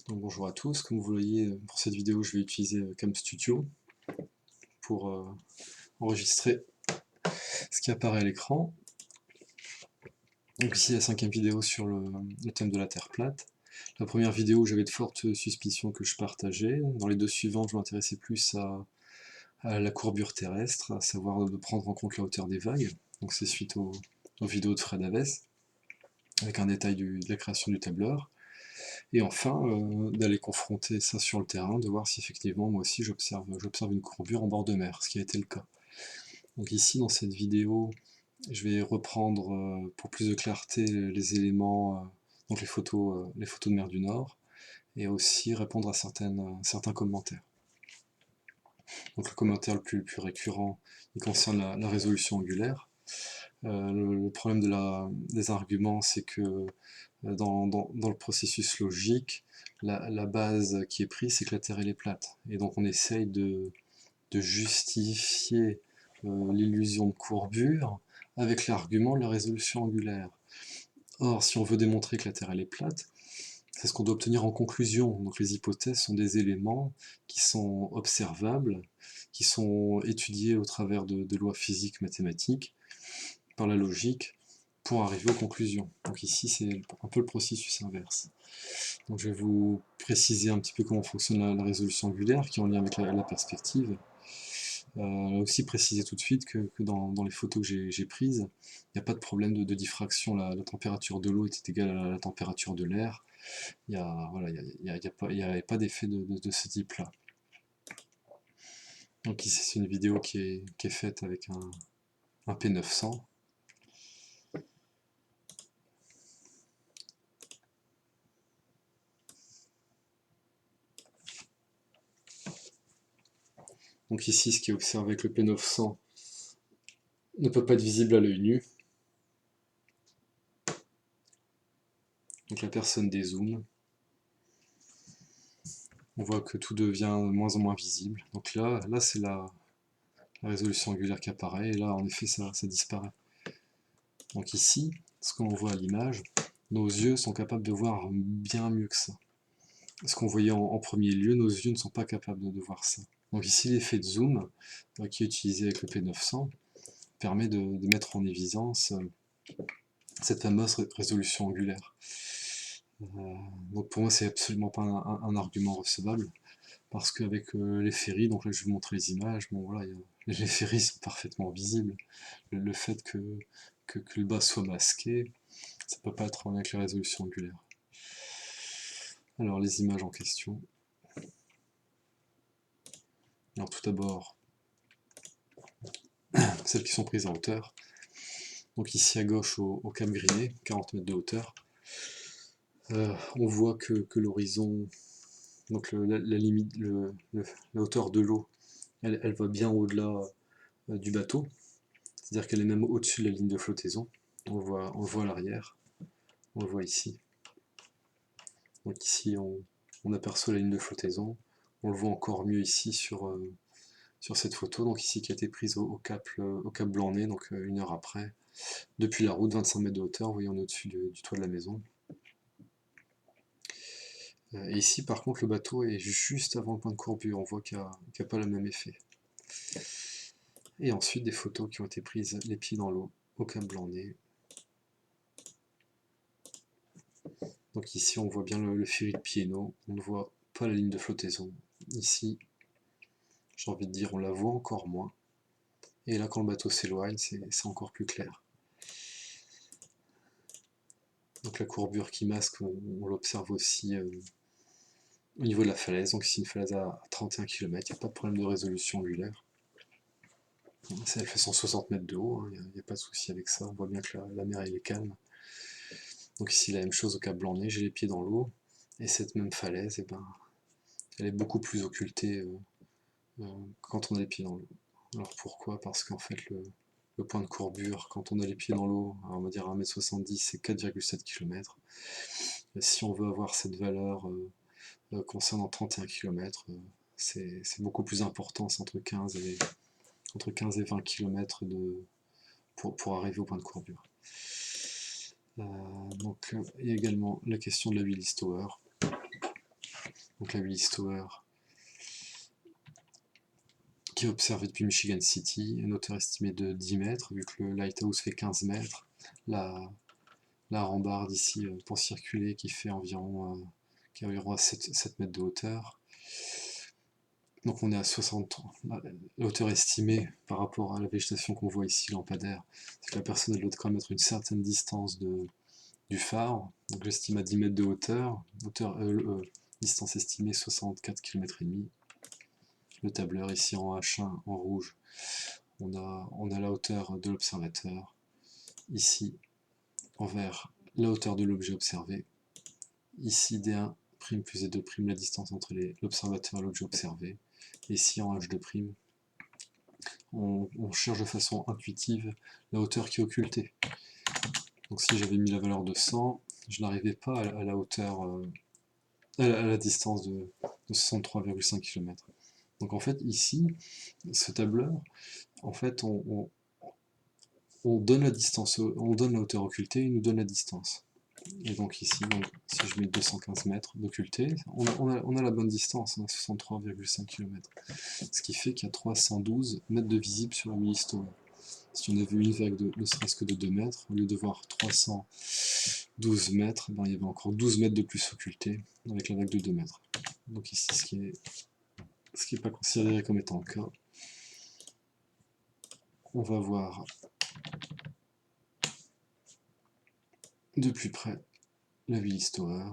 Donc, bonjour à tous, comme vous le voyez pour cette vidéo je vais utiliser CamStudio pour enregistrer ce qui apparaît à l'écran. Donc ici la cinquième vidéo sur le thème de la Terre plate. La première vidéo j'avais de fortes suspicions que je partageais. Dans les deux suivantes je m'intéressais plus à la courbure terrestre, à savoir de prendre en compte la hauteur des vagues. Donc c'est suite aux vidéos de Fred Havès, avec un détail de la création du tableur. Et enfin, d'aller confronter ça sur le terrain, de voir si effectivement moi aussi j'observe une courbure en bord de mer, ce qui a été le cas. Donc ici dans cette vidéo, je vais reprendre pour plus de clarté les éléments, donc les photos de mer du Nord, et aussi répondre à certains commentaires. Donc le commentaire le plus récurrent, il concerne la résolution angulaire. Le problème des arguments, c'est que dans le processus logique, la base qui est prise, c'est que la Terre elle est plate. Et donc on essaye de justifier l'illusion de courbure avec l'argument de la résolution angulaire. Or, si on veut démontrer que la Terre elle est plate, c'est ce qu'on doit obtenir en conclusion. Donc les hypothèses sont des éléments qui sont observables, qui sont étudiés au travers de lois physiques, mathématiques, par la logique, pour arriver aux conclusions. Donc ici, c'est un peu le processus inverse. Donc je vais vous préciser un petit peu comment fonctionne la résolution angulaire, qui est en lien avec la perspective. Aussi préciser tout de suite que dans les photos que j'ai prises, il n'y a pas de problème de diffraction. La température de l'eau était égale à la température de l'air. Il n'y avait pas d'effet de ce type-là. Donc ici, c'est une vidéo qui est faite avec un P900. Donc ici, ce qui est observé avec le P900 ne peut pas être visible à l'œil nu. Donc la personne dézoome. On voit que tout devient de moins en moins visible. Donc là c'est la résolution angulaire qui apparaît, et là en effet ça disparaît. Donc ici, ce qu'on voit à l'image, nos yeux sont capables de voir bien mieux que ça. Ce qu'on voyait en premier lieu, nos yeux ne sont pas capables de voir ça. Donc ici l'effet de zoom, qui est utilisé avec le P900, permet de mettre en évidence cette fameuse résolution angulaire. Donc pour moi c'est absolument pas un argument recevable, parce qu'avec les ferries, donc là je vais vous montrer les images, bon voilà, les ferries sont parfaitement visibles. Le fait que le bas soit masqué, ça peut pas être en lien avec la résolution angulaire. Alors les images en question. Alors tout d'abord, celles qui sont prises en hauteur. Donc ici à gauche au Cap Griné, 40 mètres de hauteur. On voit que l'horizon, donc la limite, la hauteur de l'eau, elle va bien au-delà du bateau, c'est-à-dire qu'elle est même au-dessus de la ligne de flottaison. On le voit à l'arrière, on le voit ici. Donc ici on aperçoit la ligne de flottaison, on le voit encore mieux ici sur cette photo, donc ici qui a été prise au Cap Blanc-Nez, donc 1 heure après. Depuis la route, 25 mètres de hauteur, vous voyez, on est au-dessus du toit de la maison. Et ici par contre le bateau est juste avant le point de courbure, on voit qu'il n'y a pas le même effet. Et ensuite des photos qui ont été prises les pieds dans l'eau, au Cap Blanc-Nez. Donc ici on voit bien le ferry de Piénot, on ne voit pas la ligne de flottaison. Ici, j'ai envie de dire, on la voit encore moins. Et là quand le bateau s'éloigne, c'est encore plus clair. Donc la courbure qui masque, on l'observe aussi au niveau de la falaise. Donc ici une falaise à 31 km, il n'y a pas de problème de résolution angulaire. Elle fait 160 mètres de haut, il n'y a pas de souci avec ça, on voit bien que la mer elle est calme. Donc ici la même chose au Cap Blanc-Nez, j'ai les pieds dans l'eau, et cette même falaise, eh ben, elle est beaucoup plus occultée quand on a les pieds dans l'eau. Alors pourquoi? Parce qu'en fait le point de courbure, quand on a les pieds dans l'eau, on va dire à 1,70 m, c'est 4,7 km. Et si on veut avoir cette valeur concernant 31 km, c'est beaucoup plus important, c'est entre 15 et 20 km pour arriver au point de courbure. Donc il y a également la question de la Willis Tower. donc la Willis Tower, qui est observée depuis Michigan City, une hauteur estimée de 10 mètres, vu que le lighthouse fait 15 mètres. La rambarde ici pour circuler qui fait environ 7 mètres de hauteur. Donc on est à 63. La hauteur estimée par rapport à la végétation qu'on voit ici, lampadaire, c'est que la personne elle doit quand même être une certaine distance du phare. Donc j'estime à 10 mètres de hauteur, distance estimée 64 km et demi. Le tableur ici en H1 en rouge, on a la hauteur de l'observateur. Ici en vert, la hauteur de l'objet observé. Ici D1' plus D2', la distance entre l'observateur et l'objet observé. Et ici en H2', on cherche de façon intuitive la hauteur qui est occultée. Donc si j'avais mis la valeur de 100, je n'arrivais pas à la hauteur, à la distance de 63,5 km. Donc en fait ici, ce tableur, en fait on donne la distance, on donne la hauteur occultée, il nous donne la distance. Et donc ici, si je mets 215 mètres d'occulté, on a la bonne distance, on a 63,5 km. Ce qui fait qu'il y a 312 mètres de visible sur la Willis Tower. Si on avait une vague ne serait-ce que de 2 mètres, au lieu de voir 312 mètres, ben, il y avait encore 12 mètres de plus occultés avec la vague de 2 mètres. Donc ici, ce qui n'est pas considéré comme étant le cas, on va voir de plus près la Willis Tower.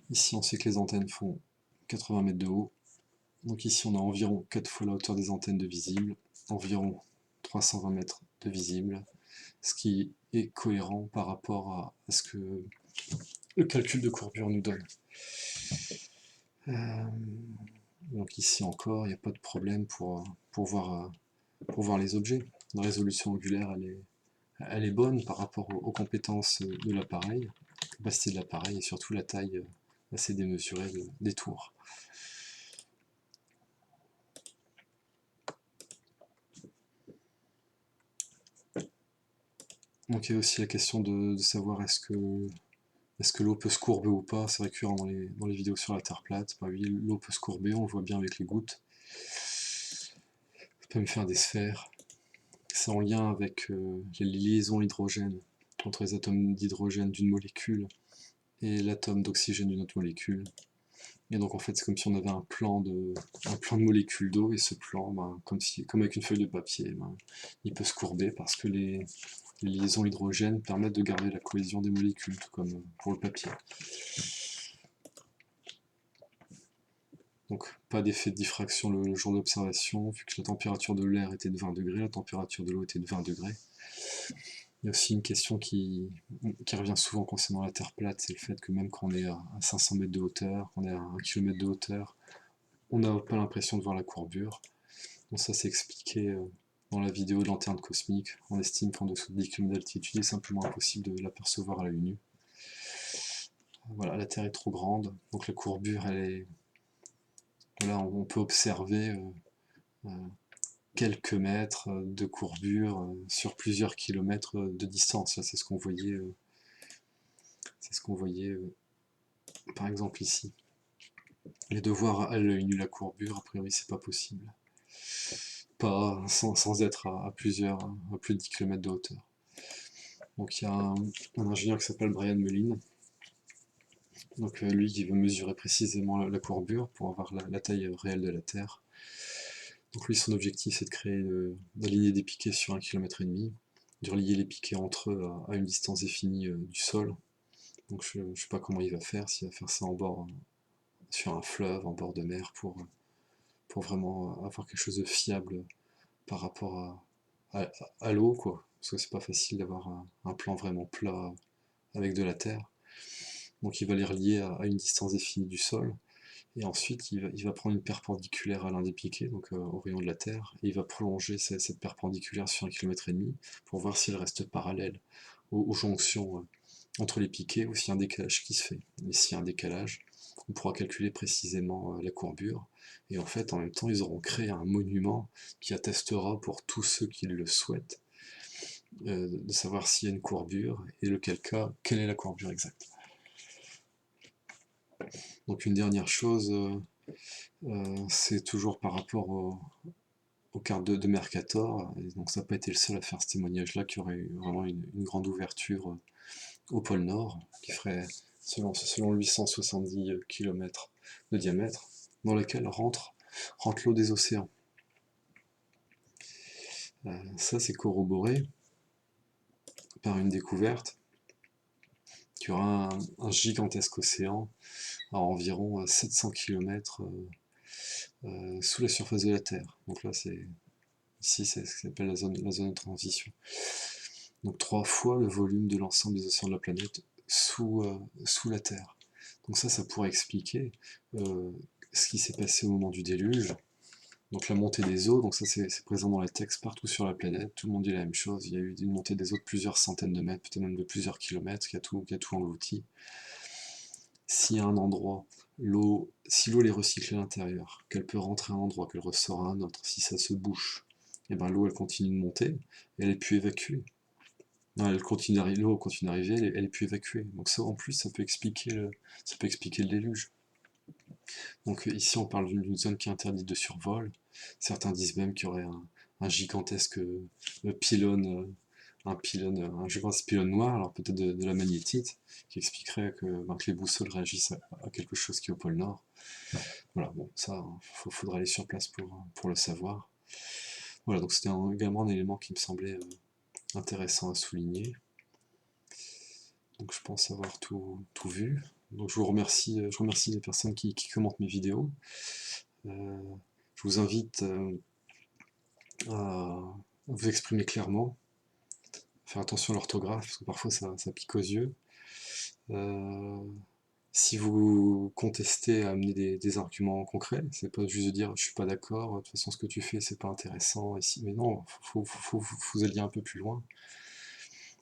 Ici, on sait que les antennes font 80 mètres de haut. Donc ici, on a environ 4 fois la hauteur des antennes de visible, environ 320 mètres de visible, ce qui est cohérent par rapport à ce que le calcul de courbure nous donne. Donc ici encore, il n'y a pas de problème pour voir les objets. La résolution angulaire, elle est bonne par rapport aux compétences de l'appareil, la capacité de l'appareil et surtout la taille assez démesurée des tours. Donc il y a aussi la question de savoir est-ce que l'eau peut se courber ou pas. C'est récurrent dans les vidéos sur la Terre plate. Bah oui, l'eau peut se courber, on le voit bien avec les gouttes. Ça peut même faire des sphères. C'est en lien avec les liaisons hydrogènes entre les atomes d'hydrogène d'une molécule et l'atome d'oxygène d'une autre molécule. Et donc en fait c'est comme si on avait un plan de molécules d'eau, et ce plan, ben, comme avec une feuille de papier, ben, il peut se courber parce que les liaisons hydrogènes permettent de garder la cohésion des molécules, tout comme pour le papier. Donc pas d'effet de diffraction le jour d'observation, vu que la température de l'air était de 20 degrés, la température de l'eau était de 20 degrés. Il y a aussi une question qui revient souvent concernant la Terre plate, c'est le fait que même quand on est à 500 mètres de hauteur, qu'on est à 1 km de hauteur, on n'a pas l'impression de voir la courbure. Donc ça c'est expliqué dans la vidéo de lanterne cosmique. On estime qu'en dessous de 10 km d'altitude, il est simplement impossible de l'apercevoir à l'œil nu. Voilà, la Terre est trop grande, donc la courbure, elle est... Voilà, on peut observer quelques mètres de courbure sur plusieurs kilomètres de distance. C'est ce qu'on voyait, par exemple ici. Et de voir à l'œil nu la courbure, a priori c'est pas possible. Pas sans être à plus de 10 km de hauteur. Donc il y a un ingénieur qui s'appelle Brian Mullin. Donc lui qui veut mesurer précisément la courbure pour avoir la taille réelle de la Terre. Donc lui son objectif c'est de créer, d'aligner des piquets sur 1,5 km, de relier les piquets entre eux à une distance définie du sol. Donc je ne sais pas comment il va faire, s'il va faire ça sur un fleuve, en bord de mer, pour vraiment avoir quelque chose de fiable par rapport à l'eau, quoi. Parce que c'est pas facile d'avoir un plan vraiment plat avec de la terre. Donc il va les relier à une distance définie du sol, et ensuite il va prendre une perpendiculaire à l'un des piquets, donc au rayon de la Terre, et il va prolonger cette perpendiculaire sur 1,5 km pour voir s'il reste parallèle aux jonctions entre les piquets, ou s'il y a un décalage qui se fait. Et s'il y a un décalage, on pourra calculer précisément la courbure, et en fait en même temps ils auront créé un monument qui attestera pour tous ceux qui le souhaitent de savoir s'il y a une courbure, et lequel cas, quelle est la courbure exacte. Donc une dernière chose, c'est toujours par rapport aux cartes de Mercator, et donc ça n'a pas été le seul à faire ce témoignage-là, qui aurait eu vraiment une grande ouverture au pôle Nord, qui ferait, selon lui, 170 km de diamètre, dans lequel rentre l'eau des océans. Ça, c'est corroboré par une découverte qu'il y aura un gigantesque océan à environ 700 km sous la surface de la Terre. Donc là, ici, c'est ce qui s'appelle la zone de transition. Donc 3 fois le volume de l'ensemble des océans de la planète sous la Terre. Donc ça pourrait expliquer ce qui s'est passé au moment du déluge. Donc la montée des eaux, donc ça c'est présent dans les textes partout sur la planète, tout le monde dit la même chose, il y a eu une montée des eaux de plusieurs centaines de mètres, peut-être même de plusieurs kilomètres, qui a tout englouti. Si à un endroit, si l'eau est recyclée à l'intérieur, qu'elle peut rentrer à un endroit, qu'elle ressort à un autre, si ça se bouche, et ben l'eau elle continue de monter, et elle est plus évacuée. Non, l'eau continue d'arriver, elle est plus évacuée. Donc ça en plus ça peut expliquer le déluge. Donc ici on parle d'une zone qui est interdite de survol. Certains disent même qu'il y aurait un gigantesque pylône, un gigantesque pylône noir, alors peut-être de la magnétite, qui expliquerait que les boussoles réagissent à quelque chose qui est au pôle Nord. Voilà, bon, ça, faudra aller sur place pour le savoir. Voilà, donc c'était également un élément qui me semblait intéressant à souligner. Donc je pense avoir tout vu. Donc je remercie les personnes qui commentent mes vidéos. Je vous invite à vous exprimer clairement, faire attention à l'orthographe, parce que parfois ça pique aux yeux. Si vous contestez, amenez des arguments concrets, c'est pas juste de dire je suis pas d'accord, de toute façon ce que tu fais c'est pas intéressant, mais non, faut vous alliez un peu plus loin.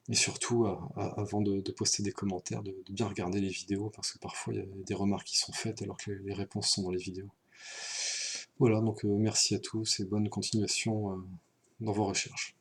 Et surtout, avant de poster des commentaires, de bien regarder les vidéos, parce que parfois il y a des remarques qui sont faites alors que les réponses sont dans les vidéos. Voilà, donc merci à tous et bonne continuation dans vos recherches.